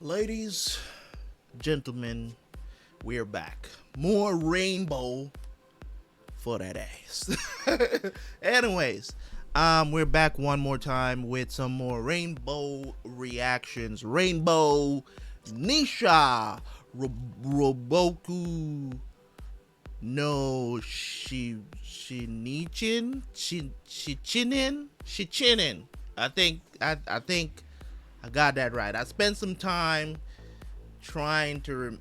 Ladies, gentlemen, we're back. More rainbow for that ass. Anyways, we're back one more time with some more rainbow reactions. Rainbow Nisha Roboku no Shichinin. I think I got that right. I spent some time trying to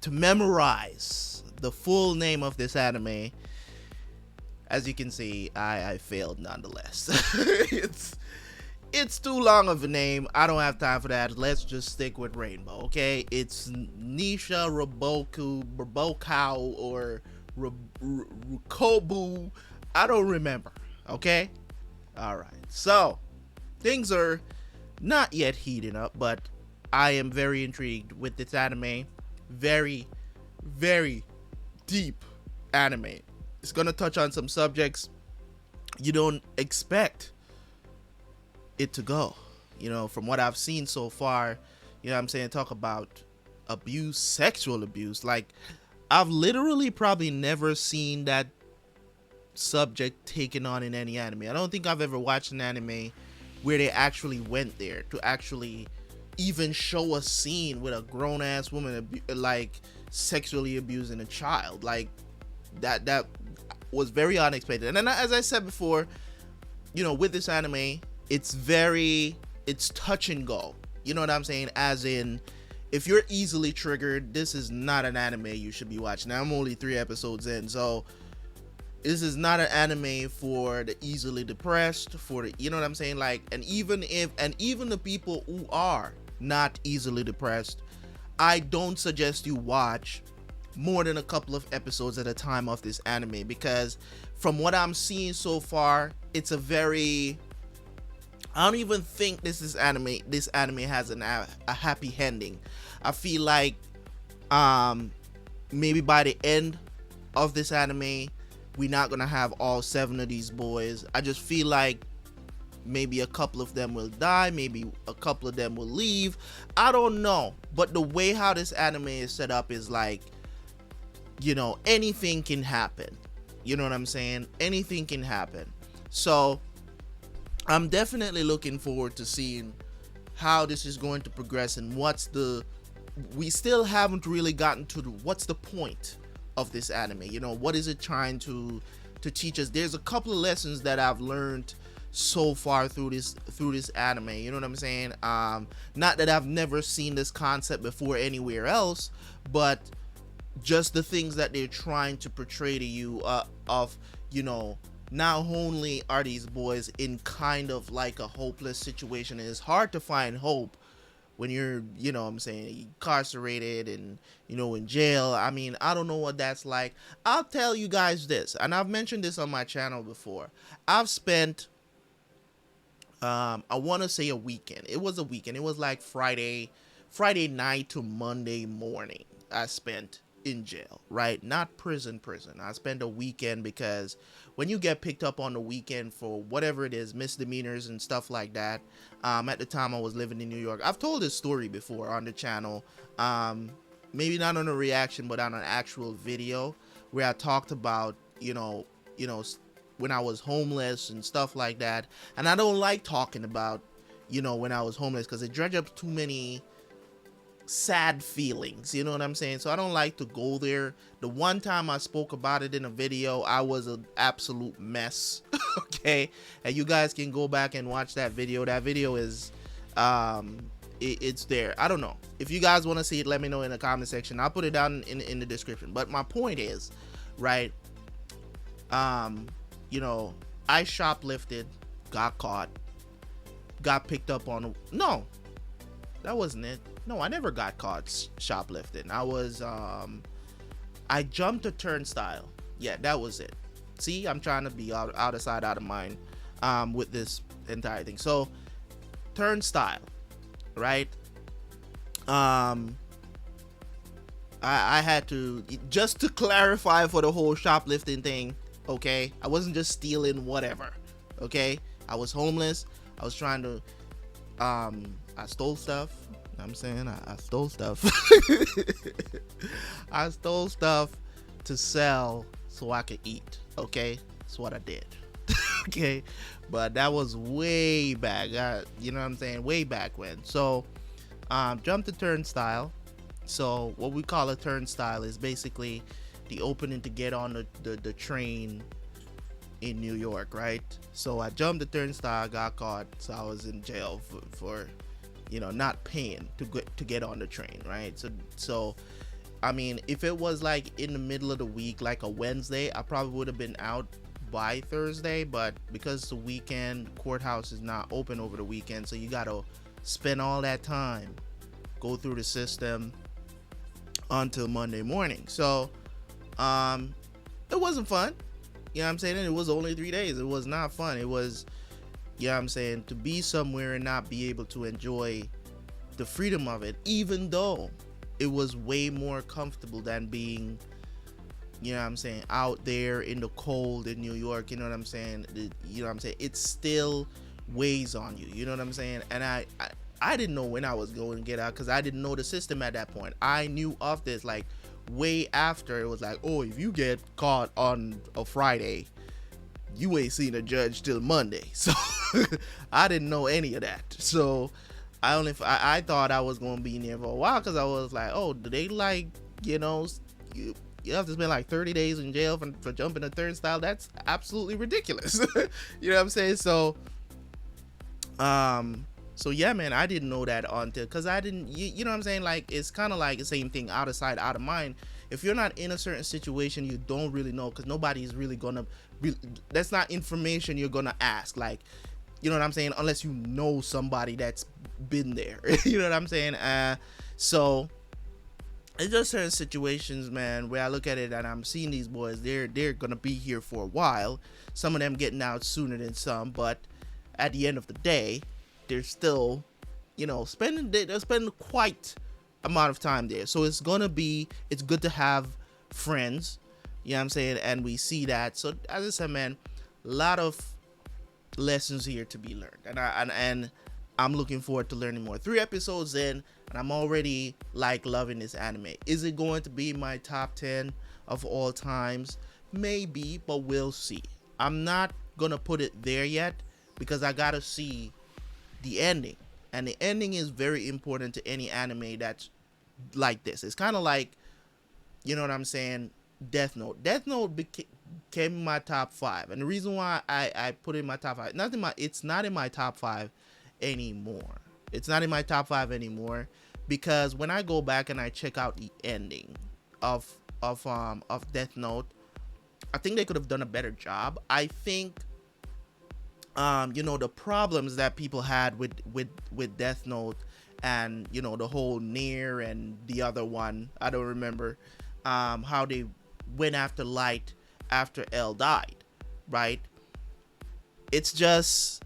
memorize the full name of this anime. As you can see, I failed nonetheless. It's too long of a name. I don't have time for that. Let's just stick with Rainbow, okay? It's Nisha Robokau, or Rokubou. I don't remember, okay? All right. So, things are not yet heating up, but I am very intrigued with this anime. Very, very deep anime. It's gonna touch on some subjects you don't expect it to go. From what I've seen so far, what I'm saying, talk about abuse, sexual abuse. Like, I've literally probably never seen that subject taken on in any anime. I don't think I've ever watched an anime where they actually went there to actually even show a scene with a grown-ass woman like sexually abusing a child. Like, that was very unexpected. And then, as I said before, with this anime, it's touch and go. You know what I'm saying? As in, if you're easily triggered, this is not an anime you should be watching. Now, I'm only 3 episodes in, so this is not an anime for the easily depressed, for the, you know what I'm saying? Like, and even the people who are not easily depressed, I don't suggest you watch more than a couple of episodes at a time of this anime, because from what I'm seeing so far, it's a very, I don't even think this anime has a happy ending. I feel like maybe by the end of this anime, we're not gonna have all 7 of these boys. I just feel like maybe a couple of them will die, maybe a couple of them will leave. I don't know, but the way how this anime is set up is like, anything can happen. You know what I'm saying? Anything can happen. So I'm definitely looking forward to seeing how this is going to progress, and we still haven't really gotten to what's the point of this anime. What is it trying to teach us? There's a couple of lessons that I've learned so far through this anime. You know what I'm saying? Not that I've never seen this concept before anywhere else, but just the things that they're trying to portray to you, of not only are these boys in kind of like a hopeless situation, and it's hard to find hope when you're, I'm saying, incarcerated and, in jail. I mean, I don't know what that's like. I'll tell you guys this, and I've mentioned this on my channel before. I've spent, I want to say a weekend. It was a weekend. It was like Friday night to Monday morning I spent in jail, right? Not prison. I spent a weekend, because when you get picked up on the weekend for whatever it is, misdemeanors and stuff like that, at the time I was living in New York. I've told this story before on the channel, maybe not on a reaction, but on an actual video where I talked about, when I was homeless and stuff like that. And I don't like talking about, when I was homeless, because it dredged up too many sad feelings, you know what I'm saying? So I don't like to go there. The one time I spoke about it in a video, I was an absolute mess. Okay, and you guys can go back and watch that video. That video is it's there. I don't know, if you guys want to see it, let me know in the comment section. I'll put it down in the description. But my point is, right, I shoplifted, got caught, got picked up on. No, that wasn't it. No, I never got caught shoplifting. I jumped a turnstile. Yeah, that was it. See, I'm trying to be out of sight, out of mind, with this entire thing. So, turnstile, right? I had to, just to clarify for the whole shoplifting thing, okay? I wasn't just stealing whatever, okay? I was homeless. I was trying to I stole stuff. You know what I'm saying, I stole stuff. I stole stuff to sell so I could eat. Okay, that's what I did. Okay, but that was way back. You know what I'm saying? Way back when. So, jump the turnstile. So what we call a turnstile is basically the opening to get on the train in New York, right? So I jumped the turnstile, got caught, so I was in jail for not paying to get on the train, right? So I mean, if it was like in the middle of the week, like a Wednesday, I probably would have been out by Thursday, but because the weekend, courthouse is not open over the weekend, so you gotta spend all that time, go through the system until Monday morning. So it wasn't fun. You know what I'm saying? And it was only 3 days. It was not fun. It was, you know what I'm saying, to be somewhere and not be able to enjoy the freedom of it, even though it was way more comfortable than being, you know what I'm saying, out there in the cold in New York. You know what I'm saying? You know what I'm saying? It still weighs on you. You know what I'm saying? And I didn't know when I was going to get out because I didn't know the system at that point. I knew of this like way after. It was like, oh, if you get caught on a Friday, you ain't seen a judge till Monday. So I didn't know any of that. So I thought I was going to be in there for a while because I was like, oh, do they like, you have to spend like 30 days in jail for jumping a turnstile? That's absolutely ridiculous. You know what I'm saying? So yeah, man, I didn't know that until, because I didn't, you know what I'm saying? Like, it's kind of like the same thing, out of sight, out of mind. If you're not in a certain situation, you don't really know, because nobody's really gonna that's not information you're gonna ask, like, you know what I'm saying, unless you know somebody that's been there. You know what I'm saying? So it's just certain situations, man, where I look at it and I'm seeing these boys, they're gonna be here for a while, some of them getting out sooner than some, but at the end of the day, they're still, they're spending quite amount of time there. So it's good to have friends, you know what I'm saying, and we see that. So as I said, man, a lot of lessons here to be learned, and I'm looking forward to learning more. 3 episodes in, and I'm already like loving this anime. Is it going to be my top 10 of all times? Maybe, but we'll see. I'm not gonna put it there yet because I gotta see the ending, and the ending is very important to any anime that's like this. It's kind of like, you know what I'm saying, Death Note became my top 5, and the reason why I put it in my top 5, it's not in my top 5 anymore. It's not in my top 5 anymore because when I go back and I check out the ending of Death Note, I think they could have done a better job. I think the problems that people had with Death Note, and the whole Nier and the other one, I don't remember, how they went after Light after L died, right? It's just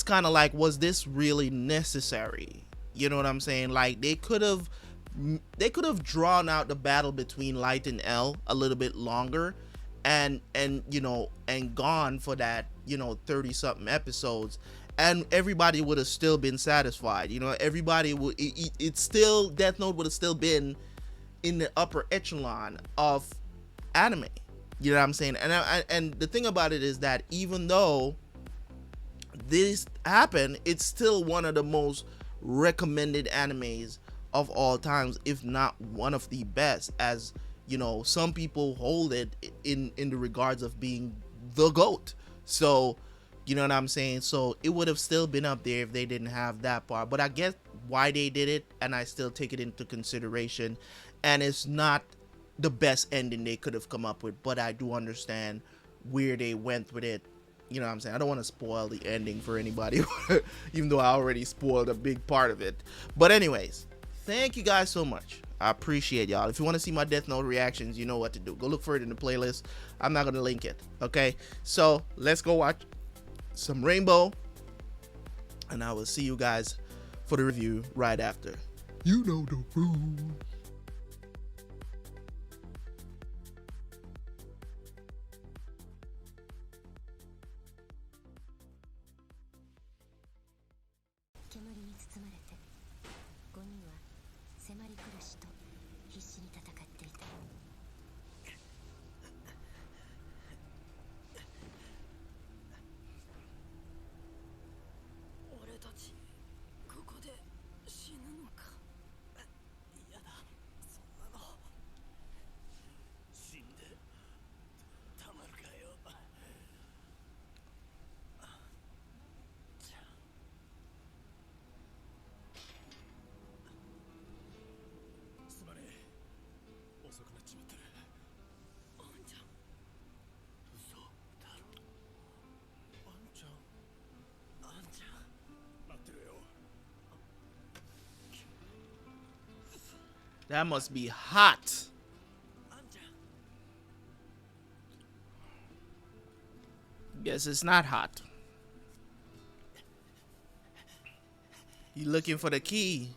kind of like, was this really necessary? You know what I'm saying? Like, they could have drawn out the battle between Light and L a little bit longer, and gone for that 30 something episodes, and everybody would have still been satisfied. Everybody would, it's still, Death Note would have still been in the upper echelon of anime. You know what I'm saying? And the thing about it is that even though this happened, it's still one of the most recommended animes of all times, if not one of the best, as some people hold it in the regards of being the GOAT. So you know what I'm saying? So it would have still been up there if they didn't have that part, but I guess why they did it, and I still take it into consideration, and it's not the best ending they could have come up with, but I do understand where they went with it. You know what I'm saying? I don't want to spoil the ending for anybody, even though I already spoiled a big part of it. But anyways, thank you guys so much. I appreciate y'all. If you want to see my Death Note reactions, you know what to do. Go look for it in the playlist. I'm not going to link it. Okay? So let's go watch some Rainbow, and I will see you guys for the review right after. You know the rules. That must be hot. Guess it's not hot. You looking for the key?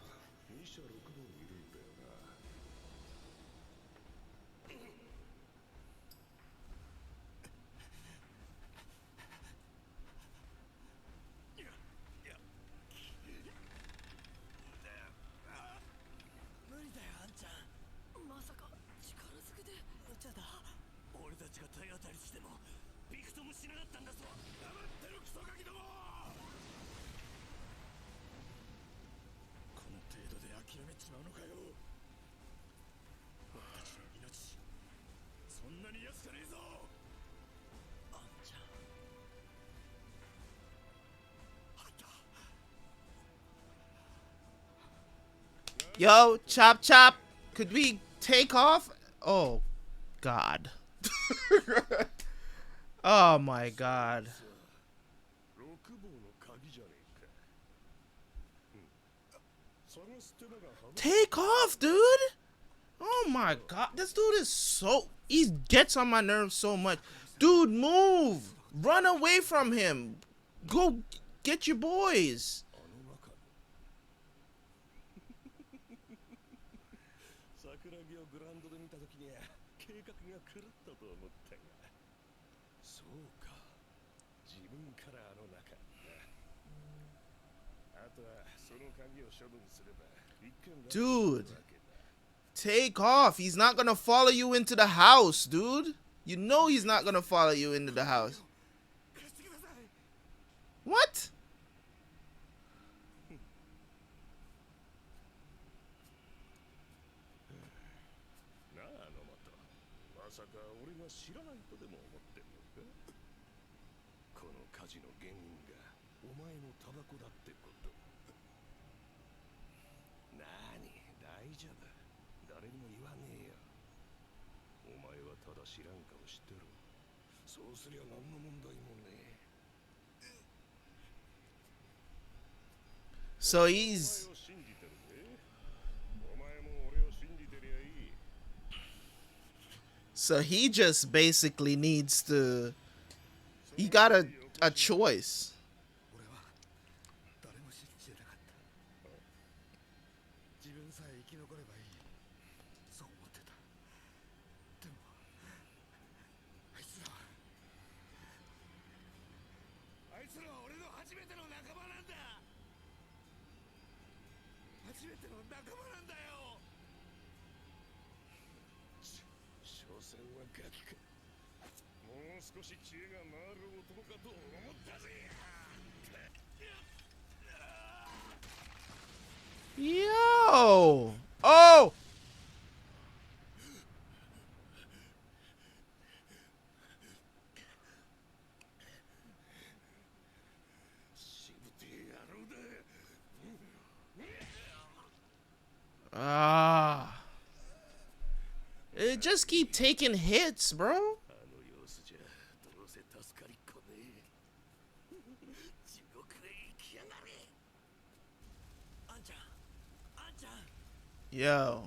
Yo, chop chop. Could we take off? Oh, God. Oh my God. Take off, dude. Oh my God. This dude is so... He gets on my nerves so much. Dude, move. Run away from him. Go get your boys. Dude, take off. He's not gonna follow you into the house, dude. You know he's not gonna follow you into the house. What? So he's... So he just basically needs to... He got a choice. Yo! Oh! Ah. It just keep taking hits, bro. Yo.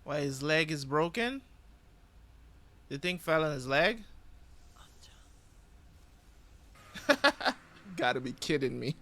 Why, his leg is broken? The thing fell on his leg? Gotta be kidding me.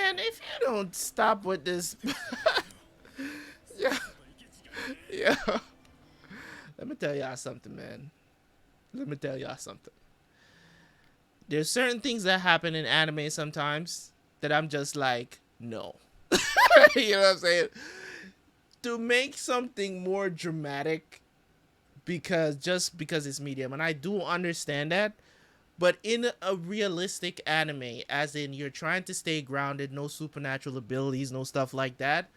Man, if you don't stop with this. Yeah. Yeah. Let me tell y'all something, man. Let me tell y'all something. There's certain things that happen in anime sometimes that I'm just like, no. You know what I'm saying? To make something more dramatic because it's medium, and I do understand that, but in a realistic anime, as in you're trying to stay grounded, no supernatural abilities, no stuff like that,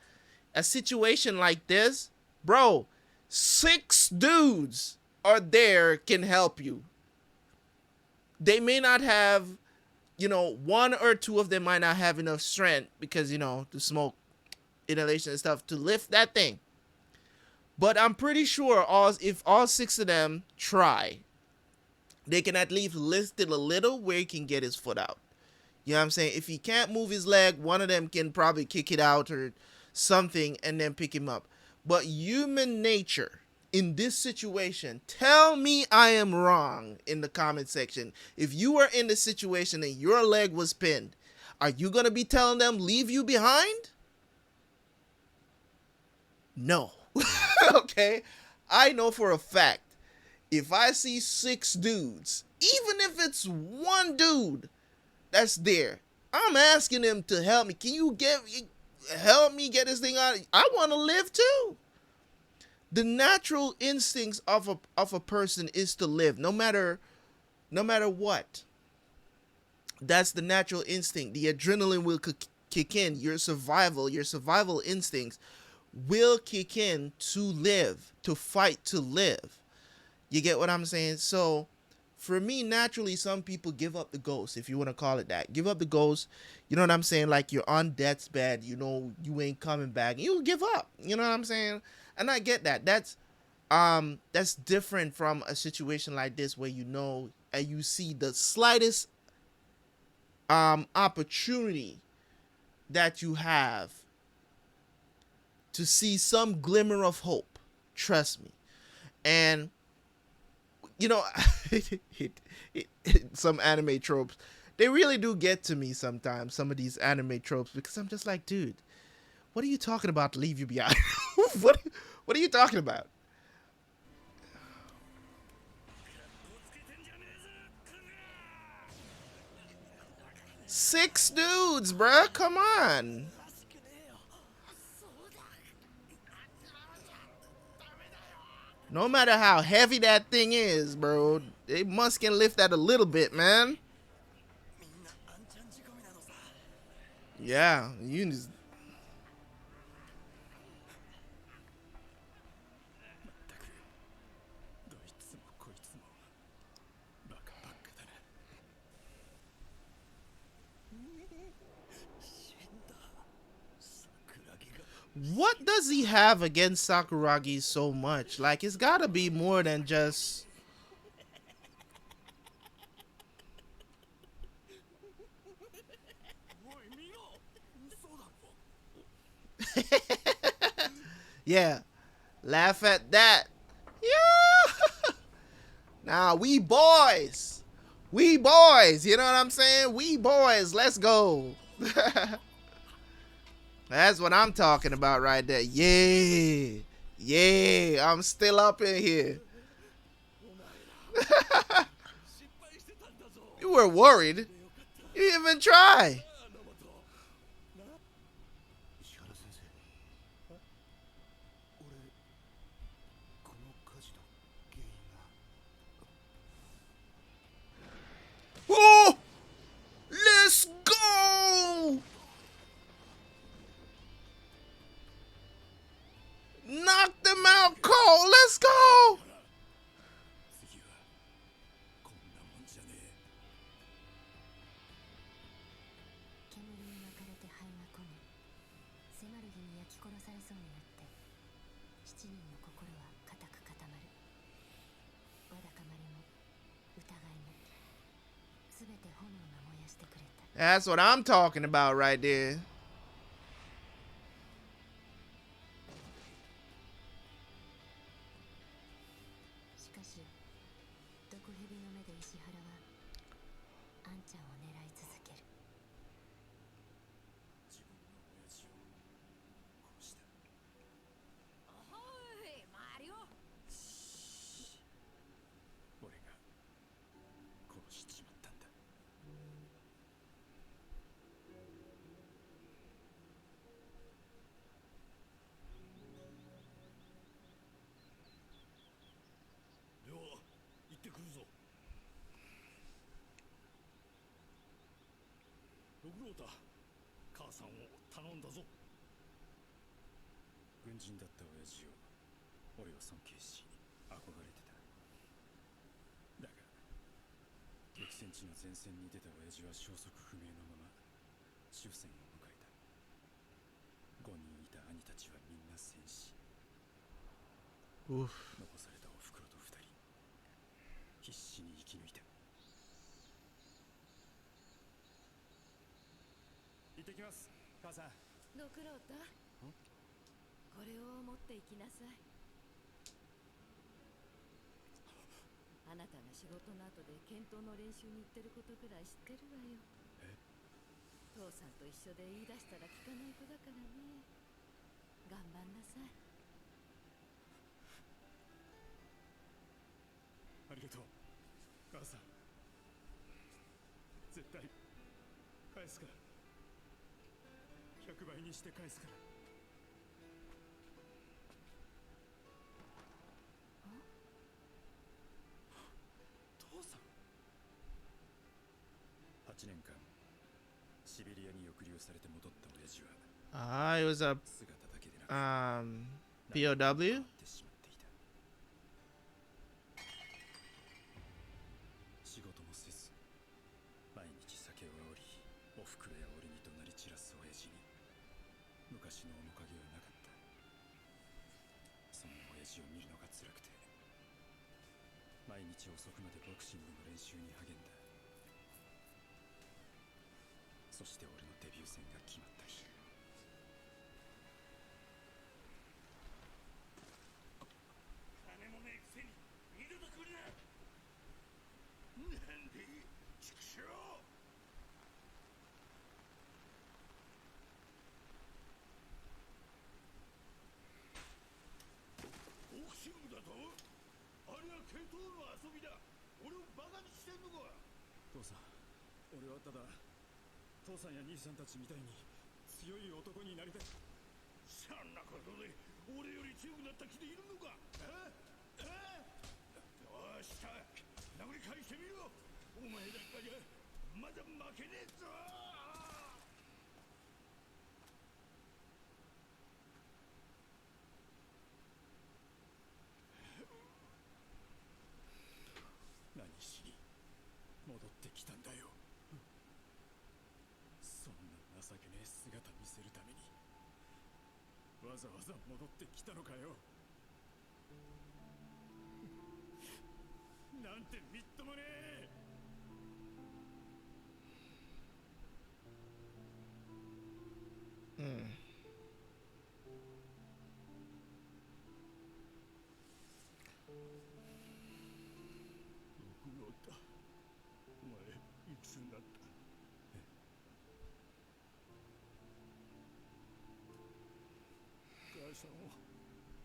a situation like this, bro, 6 dudes are there can help you. They may not have, one or two of them might not have enough strength because, the smoke, inhalation and stuff to lift that thing. But I'm pretty sure if all 6 of them try, they can at least lift it a little where he can get his foot out. You know what I'm saying? If he can't move his leg, one of them can probably kick it out or something and then pick him up. But human nature in this situation, tell me I am wrong in the comment section. If you were in the situation and your leg was pinned, are you going to be telling them leave you behind? No. Okay? I know for a fact, if I see 6 dudes, even if it's one dude that's there, I'm asking him to help me. Can you help me get this thing out? I want to live too. The natural instincts of a person is to live, no matter what. That's the natural instinct. The adrenaline will kick in. Your survival instincts will kick in to live, to fight to live. You get what I'm saying? So for me, naturally, some people give up the ghost, if you want to call it that. Give up the ghost. You know what I'm saying? Like you're on death's bed, you ain't coming back. You give up. You know what I'm saying? And I get that. That's different from a situation like this where and you see the slightest opportunity that you have to see some glimmer of hope. Trust me. And some anime tropes, they really do get to me sometimes, some of these anime tropes, because I'm just like, dude, what are you talking about to leave you behind? What are you talking about? Six dudes, bruh, come on. No matter how heavy that thing is, bro, they must can lift that a little bit, man. Yeah, you just... What does he have against Sakuragi so much? Like, it's gotta be more than just... Yeah, laugh at that. Yeah. Nah, we boys. We boys. You know what I'm saying? We boys. Let's go. That's what I'm talking about right there. Yeah. Yeah. I'm still up in here. You were worried. You didn't even try. Oh! Let's go! Knock them out cold. Let's go! That's what I'm talking about right there. ご苦労だ。母さんを頼んだぞ。軍人だった親父を俺は尊敬し憧れてた。だが激戦地の前線に出た親父は消息不明のまま終戦を迎えた。5人いた兄たちはみんな戦死。残されたおふくろと2人必死に生き抜いた。行ってきます、母さん。ご苦労だ。これを持って行きなさい。あなたが仕事の後で剣闘の練習に行ってることぐらい知ってるわよ。父さんと一緒で言い出したら聞かない子だからね。頑張んなさい。ありがとう、母さん。絶対返すから。100倍にして返すから。父さん。8年間シベリアに抑留されて戻った親父はIt was a 姿だけでなく POW? 仕事もせず毎日酒をあおりおふくろや俺に怒鳴り散らす親父に昔の面影はなかった。そんな親父を見るのが辛くて毎日遅くまでボクシングの練習に励んだ。そして俺のデビュー戦が決まった日、金もねえくせに二度と来るな。なんで畜生。ボクシングだと？あれは剣闘の遊びだ。俺をバカにしてんのか。父さん、俺はただ父さんや兄さんたちみたいに強い男になりたい。そんなことで俺より強くなった気でいるのか。どうした、殴り返してみろ。お前なんかじゃまだ負けねえぞ。何しに戻ってきたんだよ。そんな情けねえ姿見せるためにわざわざ戻ってきたのかよ。なんてみっともねえ。ご苦労だ。お前いくつになった？母さんを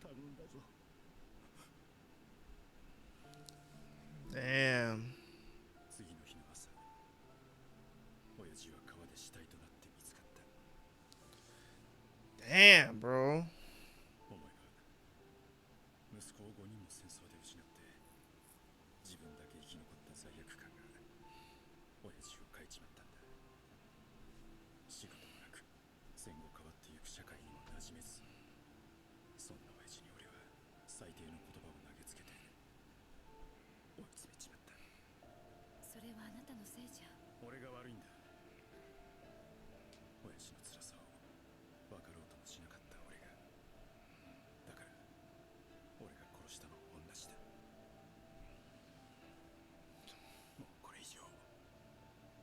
頼んだぞ。Damn. 次の日の朝、親父は川で死体となって見つかった。 Damn, bro. 思えば息子を5人も戦争で失って自分だけ生き残った罪悪感が親父を変えちまったんだ。仕事もなく戦後変わってゆく社会にも馴染めず、そんな親父に俺は最低の言葉を投げつけて追い詰めちまった。それはあなたのせいじゃ。俺が悪いんだ。親父の辛さを分かろうともしなかった俺が。だから俺が殺したのも同じだ。もうこれ以上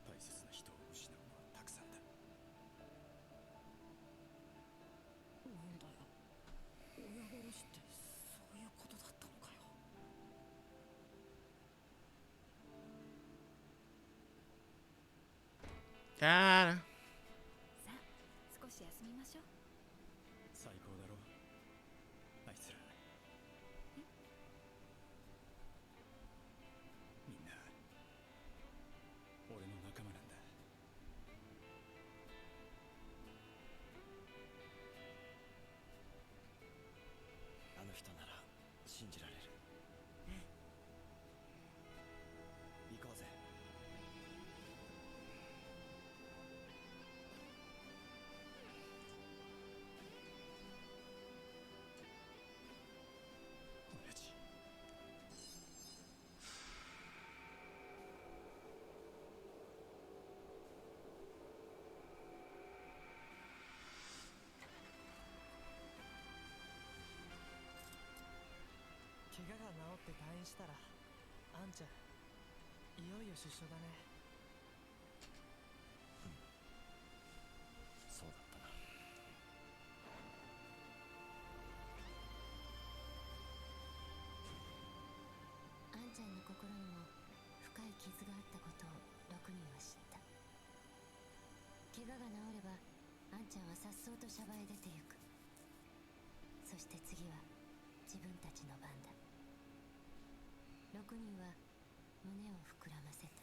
大切な人を失うのはたくさんだ。なんだよ、親殺しってそういうことだったのかよ。God. さあ、少し休みましょう。最高だろあいつら。みんな俺の仲間なんだ。あの人なら信じられる。行こうぜ。って退院したら、あんちゃん、いよいよ出所だね。そうだったな。あんちゃんの心にも深い傷があったことを6人は知った。怪我が治ればあんちゃんは颯爽とシャバへ出てゆく。そして次は自分たちの番だ。6人は胸を膨らませた。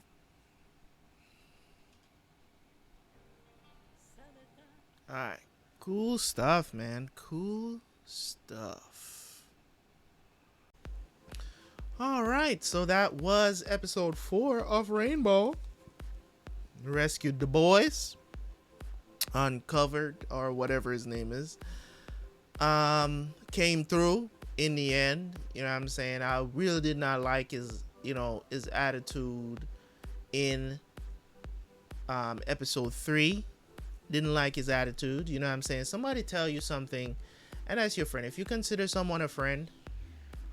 Alright. Cool stuff, man. Cool stuff. Alright, so that was episode 4 of Rainbow. Rescued the boys. Uncovered, or whatever his name is. Came through in the end. You know what I'm saying? I really did not like his attitude in episode 3. Didn't like his attitude. You know what I'm saying? Somebody tell you something, and that's your friend. If you consider someone a friend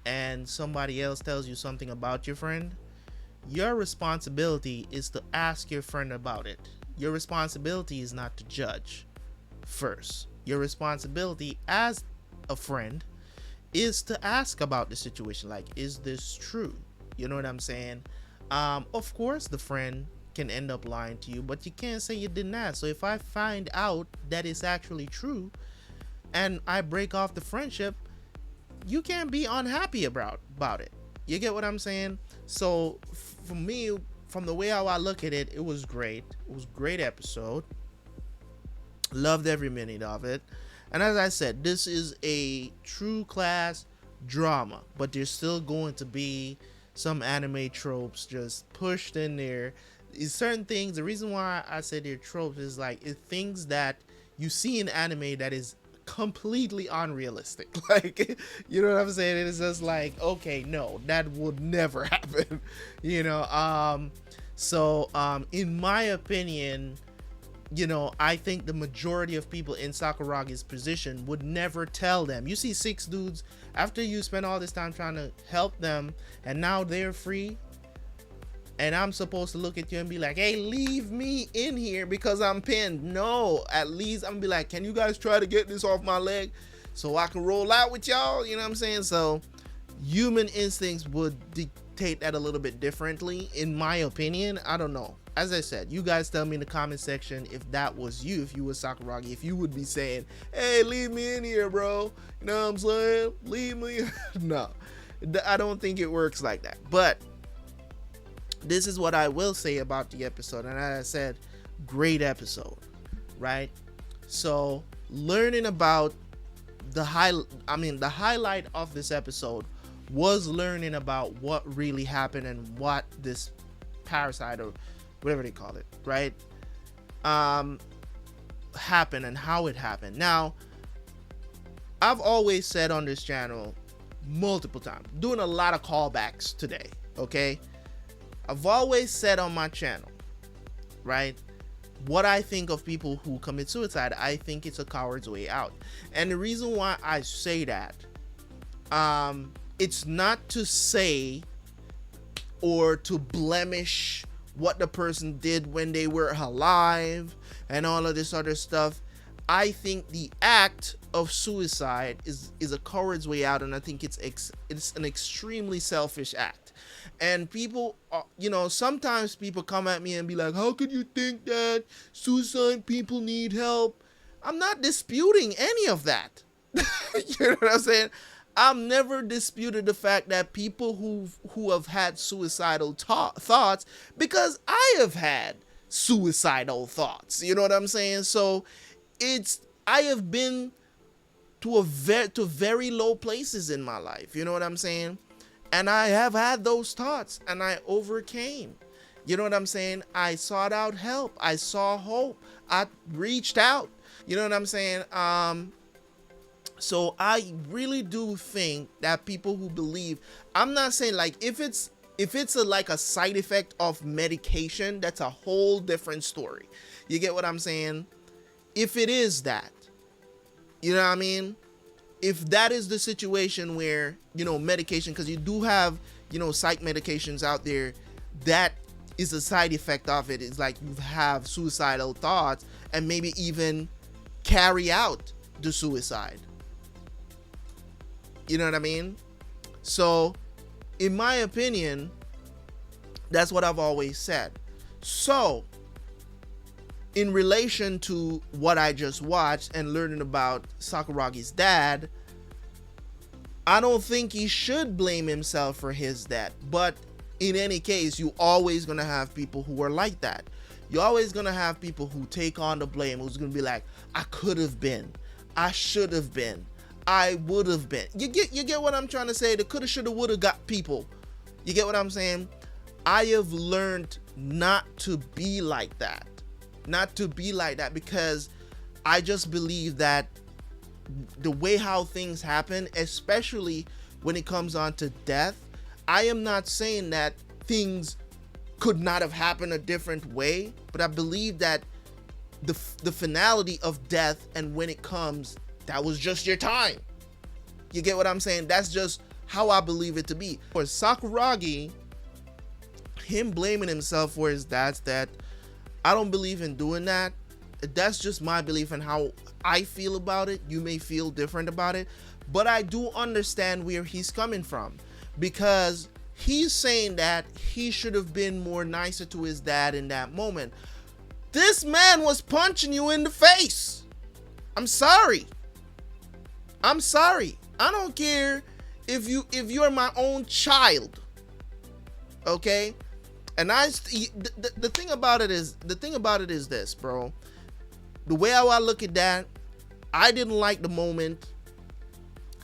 and somebody else tells you something about your friend, your responsibility is to ask your friend about it. Your responsibility is not to judge first. Your responsibility as a friend is to ask about the situation. Like, is this true? You know what I'm saying? Of course the friend can end up lying to you, but you can't say you didn't ask. So if I find out that it's actually true and I break off the friendship, you can't be unhappy about it. You get what I'm saying? So for me, from the way how I look at it, it was great. It was a great episode. Loved every minute of it. And as I said, this is a true class drama, but there's still going to be some anime tropes just pushed in there. Is certain things, the reason why I said they're tropes is like, it's things that you see in anime that is completely unrealistic. Like, you know what I'm saying? It's just like, okay, no, that would never happen. You know, in my opinion, you know, I think the majority of people in Sakuragi's position would never tell them. You see 6 dudes, after you spend all this time trying to help them, and now they're free, and I'm supposed to look at you and be like, hey, leave me in here because I'm pinned. No, at least I'm gonna be like, can you guys try to get this off my leg so I can roll out with y'all? You know what I'm saying? So human instincts would dictate that a little bit differently, in my opinion. I don't know. As I said, you guys tell me in the comment section if that was you, if you were Sakuragi, if you would be saying, hey, leave me in here, bro. You know what I'm saying? Leave me. No, I don't think it works like that. But this is what I will say about the episode. And as I said, great episode, right? So learning about the highlight of this episode was learning about what really happened and what this parasite, or whatever they call it, right, happened and how it happened. Now, I've always said on this channel multiple times, doing a lot of callbacks today, okay? I've always said on my channel, right, what I think of people who commit suicide. I think it's a coward's way out. And the reason why I say that, it's not to say or to blemish what the person did when they were alive and all of this other stuff. I think the act of suicide is a coward's way out, and I think it's an extremely selfish act. And people, you know, sometimes people come at me and be like, how could you think that suicide people need help? I'm not disputing any of that. You know what I'm saying? I've never disputed the fact that people who have had suicidal thoughts, because I have had suicidal thoughts. You know what I'm saying? So I have been to very low places in my life. You know what I'm saying? And I have had those thoughts, and I overcame. You know what I'm saying? I sought out help. I saw hope. I reached out. You know what I'm saying? So I really do think that people who believe, I'm not saying like if it's like a side effect of medication, that's a whole different story. You get what I'm saying? If it is that, you know what I mean? if that is the situation where, medication, because you do have, psych medications out there that is a side effect of it. It's like you have suicidal thoughts and maybe even carry out the suicide. You know what I mean? So, in my opinion, that's what I've always said. So, in relation to what I just watched and learning about Sakuragi's dad, I don't think he should blame himself for his death. But in any case, you always gonna have people who are like that. You're always gonna have people who take on the blame, who's gonna be like, I could have been, I should have been, I would have been. You get what I'm trying to say? The coulda, shoulda, woulda got people. You get what I'm saying? I have learned not to be like that. Not to be like that, because I just believe that the way how things happen, especially when it comes on to death, I am not saying that things could not have happened a different way, but I believe that the finality of death, and when it comes, that was just your time. You get what I'm saying? That's just how I believe it to be. For Sakuragi, him blaming himself for his dad's death, I don't believe in doing that. That's just my belief and how I feel about it. You may feel different about it, but I do understand where he's coming from, because he's saying that he should have been more nicer to his dad in that moment. This man was punching you in the face. I'm sorry. I don't care if you're my own child. Okay? And the thing about it is this, bro. The way how I look at that, I didn't like the moment.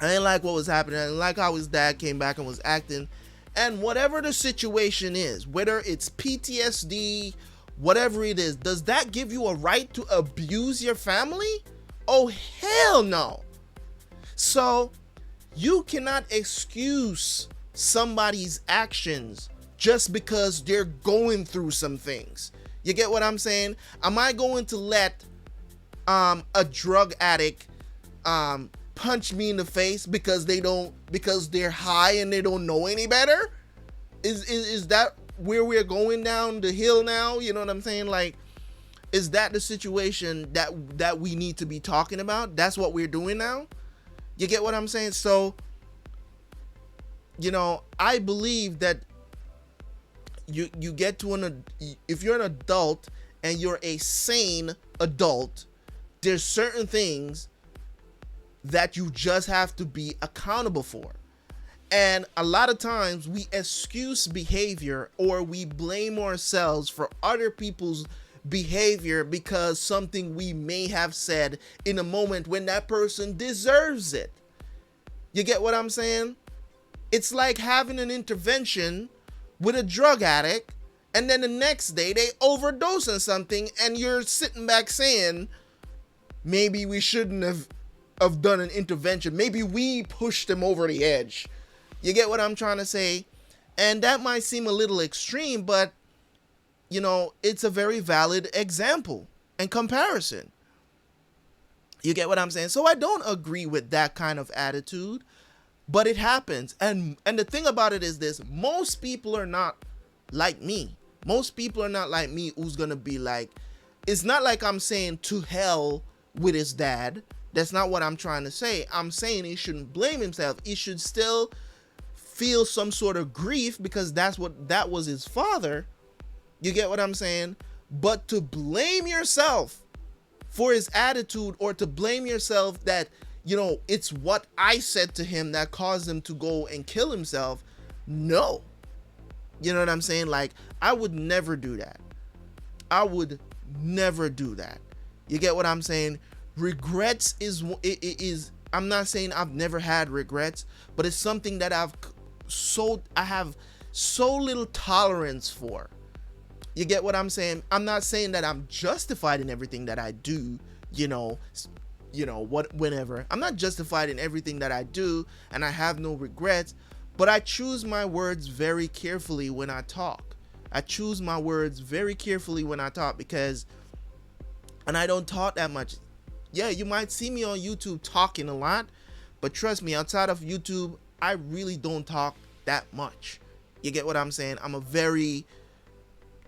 I didn't like what was happening. I didn't like how his dad came back and was acting. And whatever the situation is, whether it's PTSD, whatever it is, does that give you a right to abuse your family? Oh, hell no. So, you cannot excuse somebody's actions just because they're going through some things. You get what I'm saying? Am I going to let a drug addict punch me in the face because they're high and they don't know any better? Is that where we're going down the hill now? You know what I'm saying? Like, is that the situation that we need to be talking about? That's what we're doing now? You get what I'm saying? So, I believe that you get to if you're an adult and you're a sane adult, there's certain things that you just have to be accountable for. And a lot of times we excuse behavior, or we blame ourselves for other people's behavior because something we may have said in a moment when that person deserves it. You get what I'm saying? It's like having an intervention with a drug addict, and then the next day they overdose on something, and you're sitting back saying, maybe we shouldn't have done an intervention. Maybe we pushed them over the edge. You get what I'm trying to say? And that might seem a little extreme, but it's a very valid example and comparison. You get what I'm saying? So I don't agree with that kind of attitude, but it happens. And the thing about it is this: most people are not like me. Most people are not like me who's gonna be like, it's not like I'm saying to hell with his dad. That's not what I'm trying to say. I'm saying he shouldn't blame himself. He should still feel some sort of grief, because that was his father. You get what I'm saying? But to blame yourself for his attitude, or to blame yourself that, it's what I said to him that caused him to go and kill himself. No. You know what I'm saying? Like, I would never do that. I would never do that. You get what I'm saying? Regrets is, I'm not saying I've never had regrets, but it's something that I have so little tolerance for. You get what I'm saying? I'm not saying that I'm justified in everything that I do, whenever. I'm not justified in everything that I do, and I have no regrets, but I choose my words very carefully when I talk. Because, and I don't talk that much. Yeah, you might see me on YouTube talking a lot, But trust me, outside of YouTube, I really don't talk that much. You get what I'm saying? I'm a very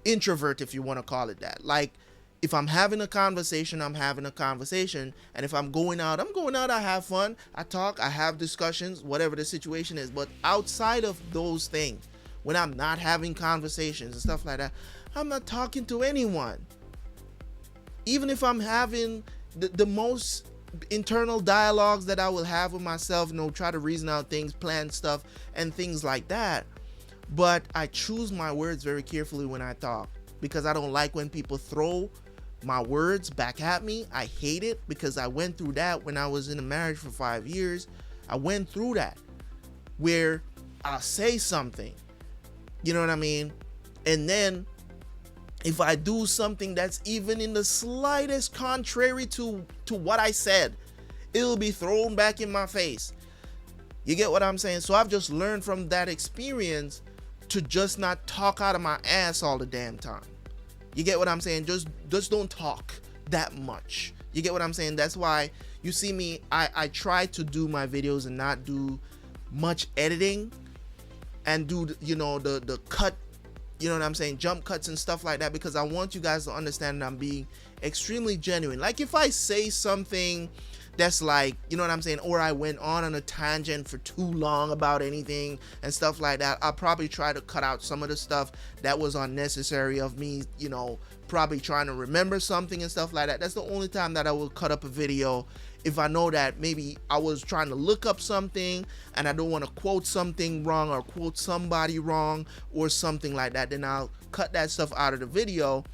introvert, if you want to call it that. Like, if I'm having a conversation, I'm having a conversation. And if I'm going out, I'm going out. I have fun. I talk. I have discussions, whatever the situation is. But outside of those things, when I'm not having conversations and stuff like that, I'm not talking to anyone. Even if I'm having the most internal dialogues that I will have with myself, try to reason out things, plan stuff, and things like that. But I choose my words very carefully when I talk, because I don't like when people throw my words back at me. I hate it, because I went through that when I was in a marriage for 5 years. I went through that where I'll say something, you know what I mean? And then if I do something that's even in the slightest contrary to what I said, it'll be thrown back in my face. You get what I'm saying? So I've just learned from that experience to just not talk out of my ass all the damn time. You get what I'm saying? Just don't talk that much. You get what I'm saying? That's why you see me, I try to do my videos and not do much editing, and do the cut, you know what I'm saying, jump cuts and stuff like that, because I want you guys to understand that I'm being extremely genuine. Like, if I say something that's like, you know what I'm saying, or I went on a tangent for too long about anything and stuff like that, I'll probably try to cut out some of the stuff that was unnecessary of me, probably trying to remember something and stuff like that. That's the only time that I will cut up a video. If I know that maybe I was trying to look up something and I don't want to quote something wrong or quote somebody wrong or something like that, then I'll cut that stuff out of the video,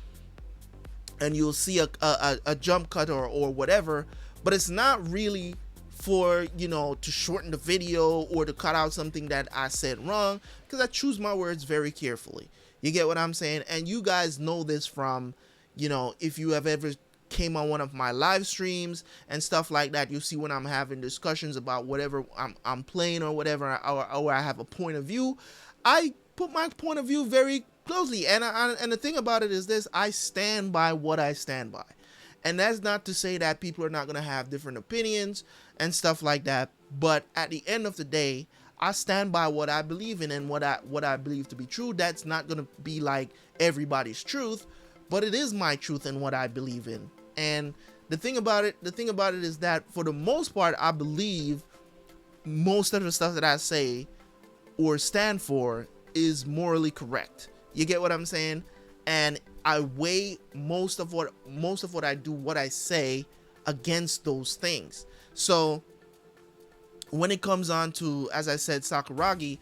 and you'll see a jump cut or whatever. But it's not really for, to shorten the video or to cut out something that I said wrong, because I choose my words very carefully. You get what I'm saying? And you guys know this from, if you have ever came on one of my live streams and stuff like that, you see when I'm having discussions about whatever I'm playing or whatever, or I have a point of view, I put my point of view very closely. And the thing about it is this: I stand by what I stand by. And that's not to say that people are not going to have different opinions and stuff like that. But at the end of the day, I stand by what I believe in and what I believe to be true. That's not going to be like everybody's truth, but it is my truth and what I believe in. And the thing about it is that for the most part, I believe most of the stuff that I say or stand for is morally correct. You get what I'm saying? And I weigh most of what I do, what I say, against those things. So when it comes on to, as I said, Sakuragi,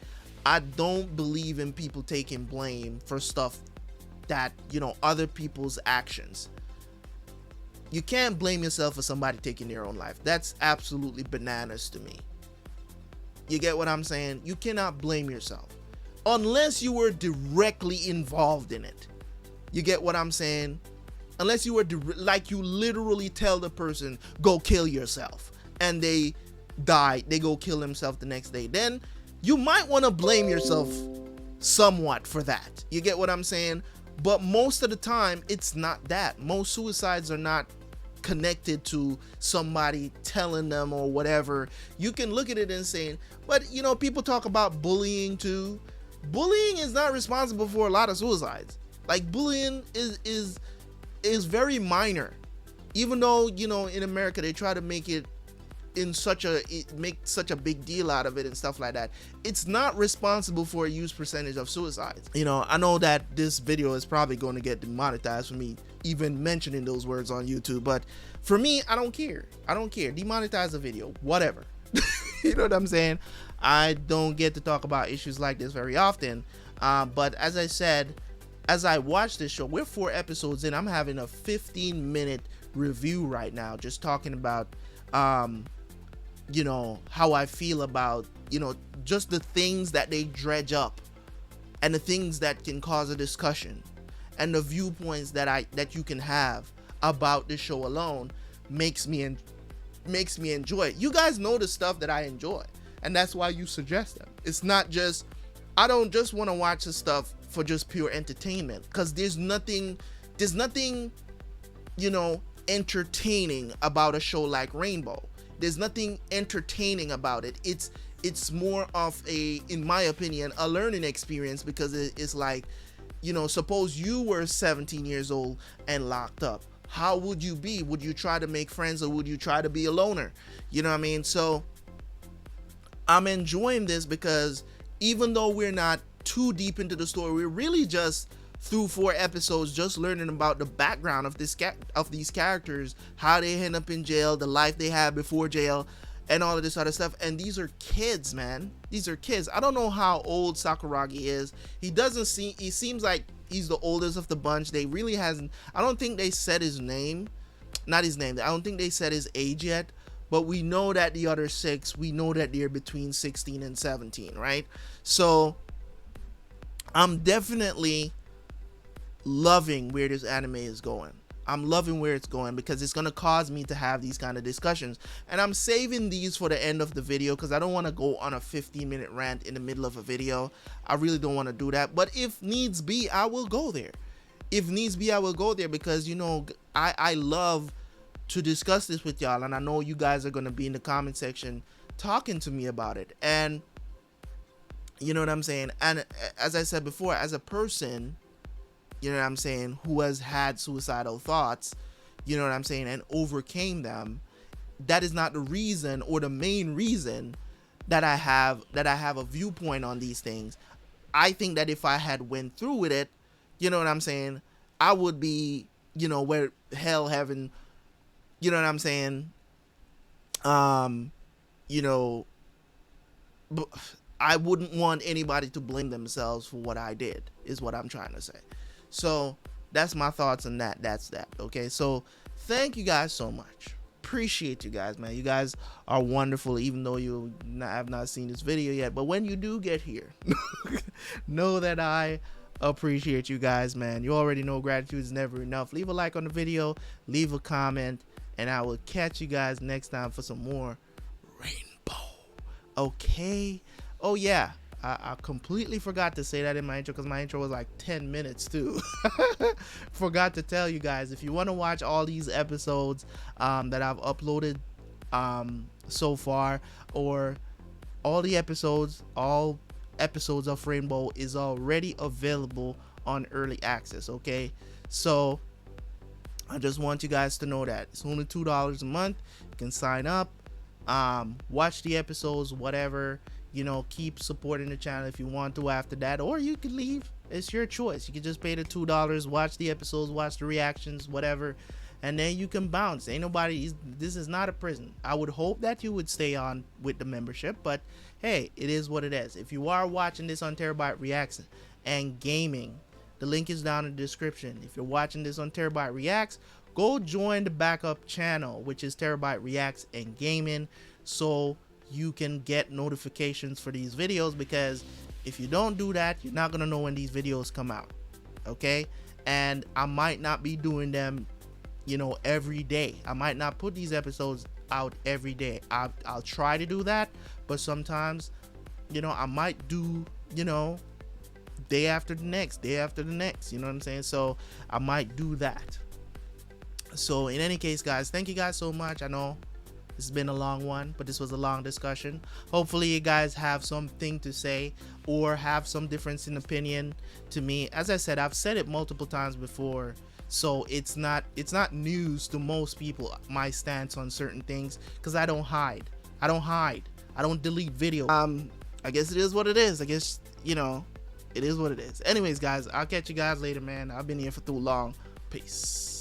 I don't believe in people taking blame for stuff that, other people's actions. You can't blame yourself for somebody taking their own life. That's absolutely bananas to me. You get what I'm saying? You cannot blame yourself unless you were directly involved in it. You get what I'm saying? Unless you were like, you literally tell the person, go kill yourself, and they die, they go kill themselves the next day, then you might want to blame yourself somewhat for that. You get what I'm saying? But most of the time, it's not that. Most suicides are not connected to somebody telling them or whatever. You can look at it and say, but people talk about bullying too. Bullying is not responsible for a lot of suicides. Like, bullying is very minor, even though in America they try to make such a big deal out of it and stuff like that. It's not responsible for a huge percentage of suicides. I know that this video is probably going to get demonetized for me even mentioning those words on YouTube, but for me, I don't care. Demonetize the video, whatever. You know what I'm saying? I don't get to talk about issues like this very often, but as I said, as I watch this show, we're 4 episodes in. I'm having a 15-minute review right now, just talking about, how I feel about, just the things that they dredge up and the things that can cause a discussion and the viewpoints that you can have about the show alone makes me enjoy it. You guys know the stuff that I enjoy, and that's why you suggest them. It's not just, I don't just want to watch the stuff for just pure entertainment, because there's nothing entertaining about a show like Rainbow. there's nothing entertaining about it. It's more of a, in my opinion, a learning experience, because it's like, you know, suppose you were 17 years old and locked up. How would you be? Would you try to make friends, or would you try to be a loner? You know what I mean? So I'm enjoying this because even though we're not too deep into the story, we're really just through 4 episodes just learning about the background of these characters, how they end up in jail, the life they had before jail, and all of this other stuff. And these are kids, man. These are kids. I don't know how old Sakuragi is. He seems like he's the oldest of the bunch. They really hasn't, I don't think they said his name. Not his name. I don't think they said his age yet. But we know that the other 6, we know that they're between 16 and 17, right? So I'm definitely loving where this anime is going. I'm loving where it's going, because it's going to cause me to have these kind of discussions. And I'm saving these for the end of the video, because I don't want to go on a 15-minute rant in the middle of a video. I really don't want to do that. But if needs be, I will go there. If needs be, I will go there, because, you know, I love to discuss this with y'all, and I know you guys are going to be in the comment section talking to me about it. And you know what I'm saying? And as I said before, as a person, you know what I'm saying, who has had suicidal thoughts, you know what I'm saying, and overcame them, that is not the reason or the main reason that I have a viewpoint on these things. I think that if I had went through with it, you know what I'm saying, I would be, you know, where hell, heaven, you know what I'm saying, you know, I wouldn't want anybody to blame themselves for what I did, is what I'm trying to say. So that's my thoughts on that. That's that. Okay, so thank you guys so much. Appreciate you guys, man. You guys are wonderful, even though you have not seen this video yet. But when you do get here, know that I appreciate you guys, man. You already know gratitude is never enough. Leave a like on the video, leave a comment, and I will catch you guys next time for some more Rainbow. Okay. Oh yeah, I completely forgot to say that in my intro, because my intro was like 10 minutes too. Forgot to tell you guys, if you want to watch all these episodes that I've uploaded so far, or all episodes of Rainbow is already available on early access. Okay, so I just want you guys to know that it's only $2 a month. You can sign up, watch the episodes, whatever. You know, keep supporting the channel if you want to after that, or you could leave. It's your choice. You can just pay the $2, watch the episodes, watch the reactions, whatever, and then you can bounce. Ain't nobody, this is not a prison. I would hope that you would stay on with the membership, but hey, it is what it is. If you are watching this on Terabyt Reacts and Gaming, the link is down in the description. If you're watching this on Terabyt Reacts, go join the backup channel, which is Terabyt Reacts and Gaming, so you can get notifications for these videos, because if you don't do that, you're not gonna know when these videos come out. Okay, and I might not be doing them, you know, every day. I might not put these episodes out every day. I'll try to do that, but sometimes, you know, I might do, you know, day after the next, you know what I'm saying? So I might do that. So in any case, guys, thank you guys so much. I know it's been a long one, but this was a long discussion. Hopefully you guys have something to say or have some difference in opinion to me. As I said, I've said it multiple times before, so it's not news to most people, my stance on certain things, because I don't hide. I don't delete video. I guess it is what it is. I guess, you know, it is what it is. Anyways, guys, I'll catch you guys later, man. I've been here for too long. Peace.